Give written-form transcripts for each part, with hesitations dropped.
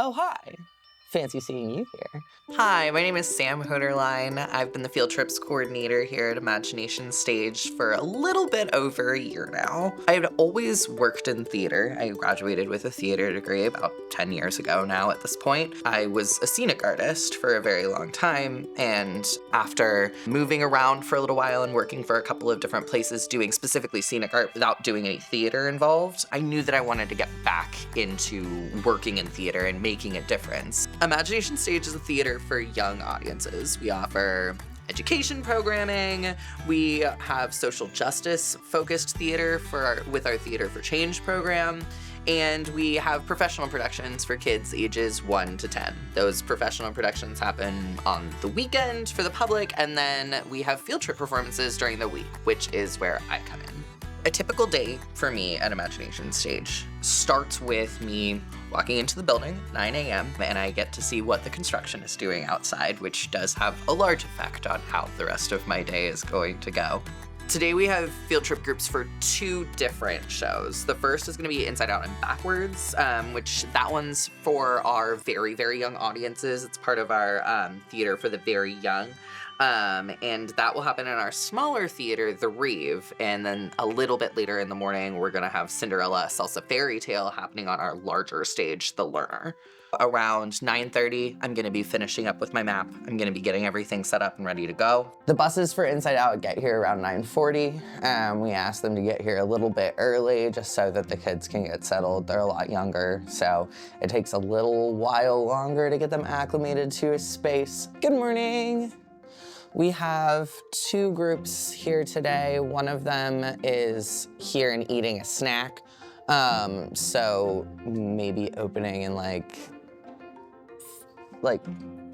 Oh, hi. Fancy seeing you here. Hi, my name is Sam Hoderlein. I've been the field trips coordinator here at Imagination Stage for a little bit over a year now. I've always worked in theater. I graduated with a theater degree about 10 years ago now at this point. I was a scenic artist for a very long time, and after moving around for a little while and working for a couple of different places doing specifically scenic art without doing any theater involved, I knew that I wanted to get back into working in theater and making a difference. Imagination Stage is a theater for young audiences. We offer education programming, we have social justice focused theater with our Theater for Change program, and we have professional productions for kids ages 1 to 10. Those professional productions happen on the weekend for the public, and then we have field trip performances during the week, which is where I come in. A typical day for me at Imagination Stage starts with me walking into the building at 9 a.m. and I get to see what the construction is doing outside, which does have a large effect on how the rest of my day is going to go. Today we have field trip groups for 2 different shows. The first is going to be Inside Out and Backwards, which that one's for our very, very young audiences. It's part of our theater for the very young. And that will happen in our smaller theater, The Reeve, and then a little bit later in the morning, we're gonna have Cinderella, Salsa Fairy Tale happening on our larger stage, The Learner. Around 9:30, I'm gonna be finishing up with my map. I'm gonna be getting everything set up and ready to go. The buses for Inside Out get here around 9:40. We ask them to get here a little bit early just so that the kids can get settled. They're a lot younger, so it takes a little while longer to get them acclimated to a space. Good morning. We have 2 groups here today. One of them is here and eating a snack. So maybe opening in like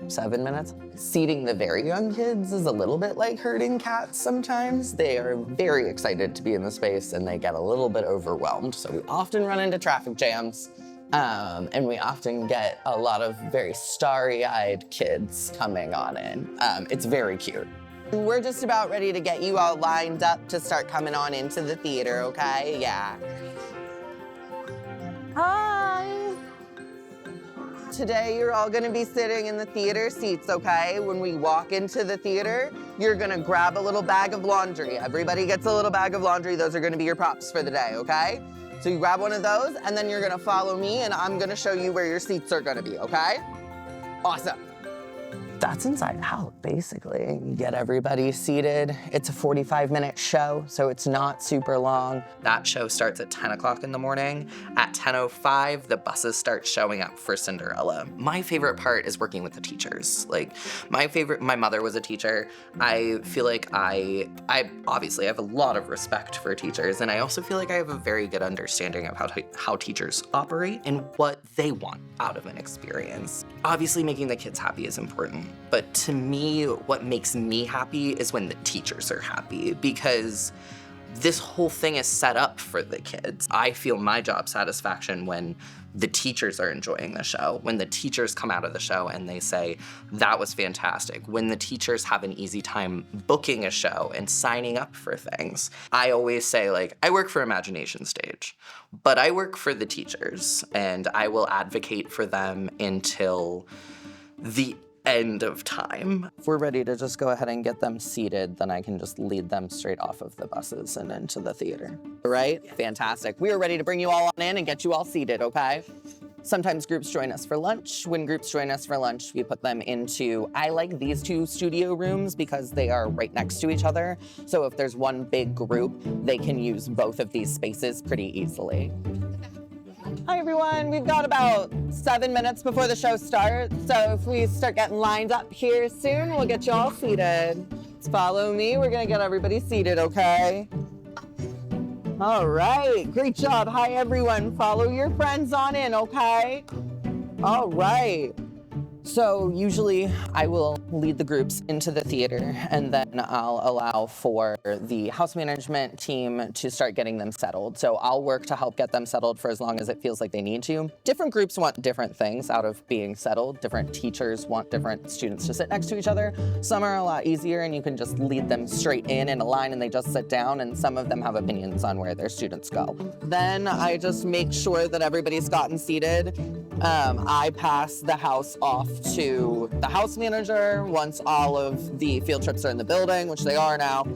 7 minutes. Seating the very young kids is a little bit like herding cats sometimes. They are very excited to be in the space and they get a little bit overwhelmed. So we often run into traffic jams. And we often get a lot of very starry-eyed kids coming on in. It's very cute. We're just about ready to get you all lined up to start coming on into the theater, okay? Yeah. Hi. Today you're all gonna be sitting in the theater seats, okay? When we walk into the theater, you're gonna grab a little bag of laundry. Everybody gets a little bag of laundry. Those are gonna be your props for the day, okay? So you grab one of those, and then you're gonna follow me, and I'm gonna show you where your seats are gonna be, okay? Awesome. That's Inside Out, basically. You get everybody seated. It's a 45-minute show, so it's not super long. That show starts at 10 o'clock in the morning. At 10:05, the buses start showing up for Cinderella. My favorite part is working with the teachers. My mother was a teacher. I feel like I obviously have a lot of respect for teachers, and I also feel like I have a very good understanding of how teachers operate and what they want out of an experience. Obviously, making the kids happy is important. But to me, what makes me happy is when the teachers are happy, because this whole thing is set up for the kids. I feel my job satisfaction when the teachers are enjoying the show, when the teachers come out of the show and they say, that was fantastic, when the teachers have an easy time booking a show and signing up for things. I always say, I work for Imagination Stage, but I work for the teachers, and I will advocate for them until the end of time. If we're ready to just go ahead and get them seated, then I can just lead them straight off of the buses and into the theater. All right? Yeah. Fantastic. We are ready to bring you all on in and get you all seated, okay? Sometimes groups join us for lunch. When groups join us for lunch, we put them into, I like these 2 studio rooms because they are right next to each other. So if there's one big group, they can use both of these spaces pretty easily. Hi everyone, we've got about 7 minutes before the show starts, so if we start getting lined up here soon, we'll get you all seated. Just follow me, we're gonna get everybody seated, okay? All right, great job. Hi everyone, follow your friends on in, okay? All right. So usually I will lead the groups into the theater, and then I'll allow for the house management team to start getting them settled. So I'll work to help get them settled for as long as it feels like they need to. Different groups want different things out of being settled. Different teachers want different students to sit next to each other. Some are a lot easier and you can just lead them straight in a line and they just sit down, and some of them have opinions on where their students go. Then I just make sure that everybody's gotten seated. I pass the house off to the house manager once all of the field trips are in the building, which they are now.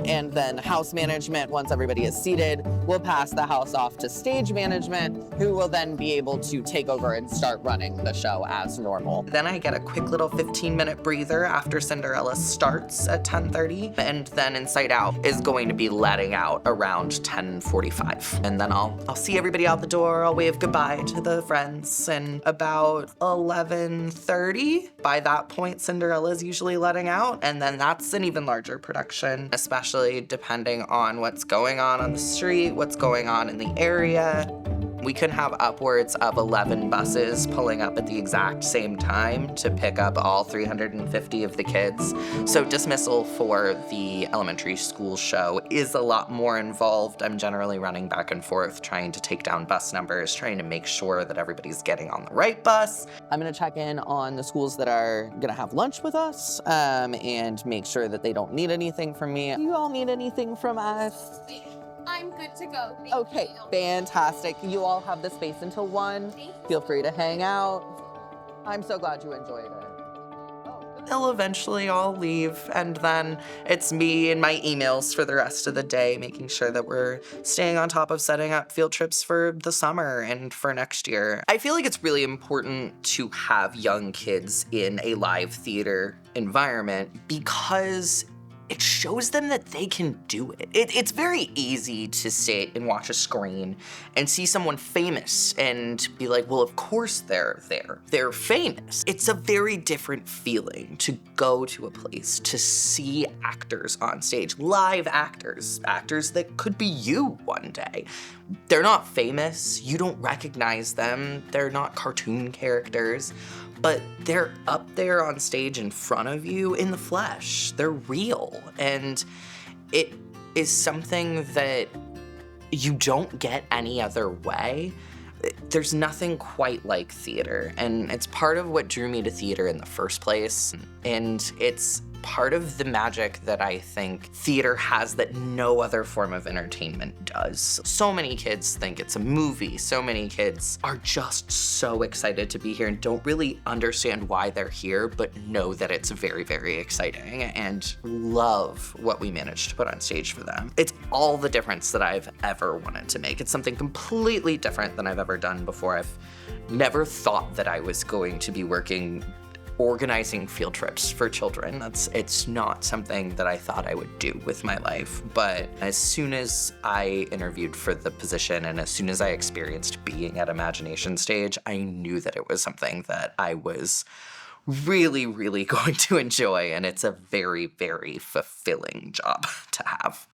And then house management, once everybody is seated, will pass the house off to stage management, who will then be able to take over and start running the show as normal. Then I get a quick little 15-minute breather after Cinderella starts at 10:30, and then Inside Out is going to be letting out around 10:45. And then I'll see everybody out the door, I'll wave goodbye to the friends, and about 11:30, by that point Cinderella's usually letting out, and then that's an even larger production, especially depending on what's going on the street, what's going on in the area. We can have upwards of 11 buses pulling up at the exact same time to pick up all 350 of the kids. So dismissal for the elementary school show is a lot more involved. I'm generally running back and forth, trying to take down bus numbers, trying to make sure that everybody's getting on the right bus. I'm gonna check in on the schools that are gonna have lunch with us and make sure that they don't need anything from me. Do you all need anything from us? I'm good to go. Thank Okay, you. fantastic. You all have the space until 1. Thank you. Feel free to hang out. I'm so glad you enjoyed it. They'll eventually all leave, and then it's me and my emails for the rest of the day, making sure that we're staying on top of setting up field trips for the summer and for next year. I feel like it's really important to have young kids in a live theater environment because it shows them that they can do it. It's very easy to sit and watch a screen and see someone famous and be like, well, of course they're there. They're famous. It's a very different feeling to go to a place, to see actors on stage, live actors that could be you one day. They're not famous. You don't recognize them. They're not cartoon characters. But they're up there on stage in front of you in the flesh. They're real. And it is something that you don't get any other way. There's nothing quite like theater. And it's part of what drew me to theater in the first place. And it's part of the magic that I think theater has that no other form of entertainment does. So many kids think it's a movie. So many kids are just so excited to be here and don't really understand why they're here, but know that it's very, very exciting and love what we managed to put on stage for them. It's all the difference that I've ever wanted to make. It's something completely different than I've ever done before. I've never thought that I was going to be organizing field trips for children. It's not something that I thought I would do with my life. But as soon as I interviewed for the position and as soon as I experienced being at Imagination Stage, I knew that it was something that I was really, really going to enjoy. And it's a very, very fulfilling job to have.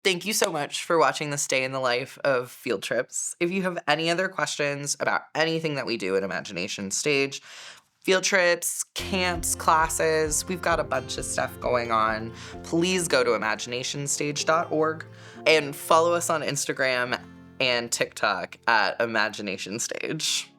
Thank you so much for watching this day in the life of field trips. If you have any other questions about anything that we do at Imagination Stage, field trips, camps, classes, we've got a bunch of stuff going on. Please go to imaginationstage.org and follow us on Instagram and TikTok at Imagination Stage.